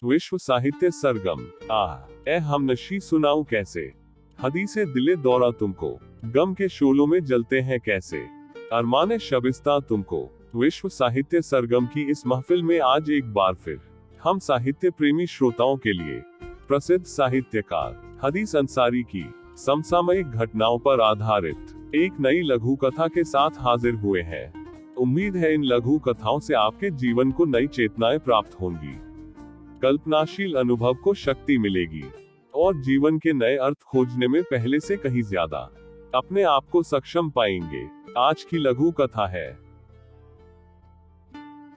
विश्व साहित्य सरगम। ए हमनशी सुनाऊं कैसे, हदीसे दिले दौरा तुमको, गम के शोलों में जलते हैं कैसे, अरमाने शबिस्ता तुमको। विश्व साहित्य सरगम की इस महफिल में आज एक बार फिर हम साहित्य प्रेमी श्रोताओं के लिए प्रसिद्ध साहित्यकार हदीस अंसारी की समसामयिक घटनाओं पर आधारित एक नई लघु कथा के साथ हाजिर हुए हैं। उम्मीद है इन लघु कथाओं से आपके जीवन को नई चेतनाएं प्राप्त होंगी, कल्पनाशील अनुभव को शक्ति मिलेगी और जीवन के नए अर्थ खोजने में पहले से कहीं ज्यादा अपने आप को सक्षम पाएंगे। आज की लघु कथा है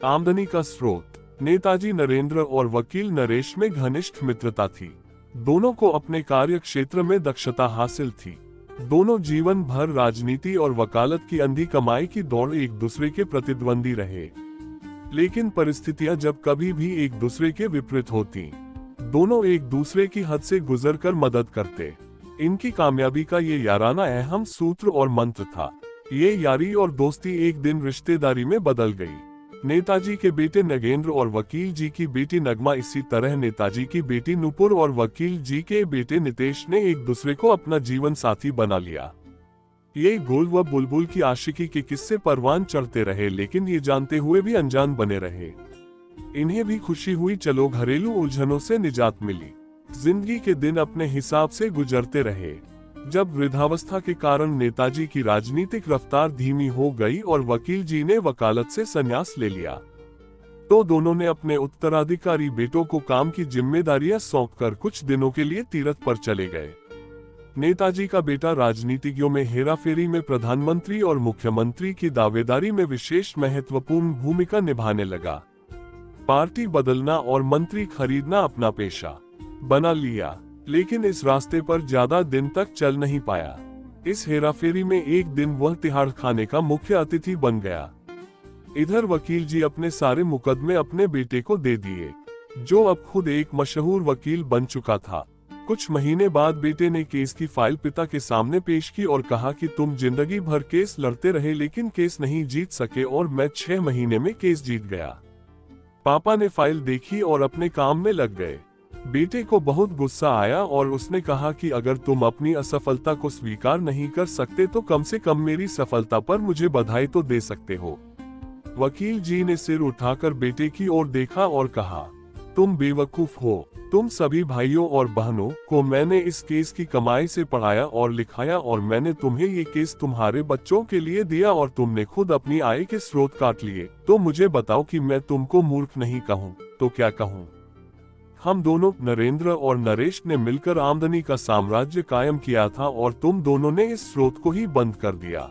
आमदनी का स्रोत। नेताजी नरेंद्र और वकील नरेश में घनिष्ठ मित्रता थी। दोनों को अपने कार्य क्षेत्र में दक्षता हासिल थी। दोनों जीवन भर राजनीति और वकालत की अंधी कमाई की दौड़ एक दूसरे के प्रतिद्वंदी रहे, लेकिन परिस्थितियां जब कभी भी एक दूसरे के विपरीत होती, दोनों एक दूसरे की हद से गुजरकर मदद करते। इनकी कामयाबी का ये याराना अहम सूत्र और मंत्र था। ये यारी और दोस्ती एक दिन रिश्तेदारी में बदल गई। नेताजी के बेटे नगेंद्र और वकील जी की बेटी नगमा, इसी तरह नेताजी की बेटी नुपुर और वकील जी के बेटे नितेश ने एक दूसरे को अपना जीवन साथी बना लिया। ये गुल व बुलबुल की आशिकी के किस्से परवान चढ़ते रहे, लेकिन ये जानते हुए भी अनजान बने रहे। इन्हें भी खुशी हुई, चलो घरेलू उलझनों से निजात मिली। जिंदगी के दिन अपने हिसाब से गुजरते रहे। जब वृद्धावस्था के कारण नेताजी की राजनीतिक रफ्तार धीमी हो गई और वकील जी ने वकालत से संन्यास ले लिया, तो दोनों ने अपने उत्तराधिकारी बेटों को काम की जिम्मेदारियां सौंपकर कुछ दिनों के लिए तीरथ पर चले गए। नेताजी का बेटा राजनीतिज्ञों में हेराफेरी में प्रधानमंत्री और मुख्यमंत्री की दावेदारी में विशेष महत्वपूर्ण भूमिका निभाने लगा। पार्टी बदलना और मंत्री खरीदना अपना पेशा बना लिया, लेकिन इस रास्ते पर ज्यादा दिन तक चल नहीं पाया। इस हेराफेरी में एक दिन वह तिहाड़ खाने का मुख्य अतिथि बन गया। इधर वकील जी अपने सारे मुकदमे अपने बेटे को दे दिए, जो अब खुद एक मशहूर वकील बन चुका था। कुछ महीने बाद बेटे ने केस की फाइल पिता के सामने पेश की और कहा कि तुम जिंदगी भर केस लड़ते रहे, लेकिन केस नहीं जीत सके और मैं 6 महीने में केस जीत गया। पापा ने फाइल देखी और अपने काम में लग गए। बेटे को बहुत गुस्सा आया और उसने कहा कि अगर तुम अपनी असफलता को स्वीकार नहीं कर सकते तो कम से कम मेरी सफलता पर मुझे बधाई तो दे सकते हो। वकील जी ने सिर उठाकर बेटे की ओर देखा और कहा, तुम बेवकूफ हो। तुम सभी भाइयों और बहनों को मैंने इस केस की कमाई से पढ़ाया और लिखाया, और मैंने तुम्हें ये केस तुम्हारे बच्चों के लिए दिया और तुमने खुद अपनी आय के स्रोत काट लिए। तो मुझे बताओ कि मैं तुमको मूर्ख नहीं कहूँ तो क्या कहूँ? हम दोनों, नरेंद्र और नरेश ने मिलकर आमदनी का साम्राज्य कायम किया था और तुम दोनों ने इस स्रोत को ही बंद कर दिया।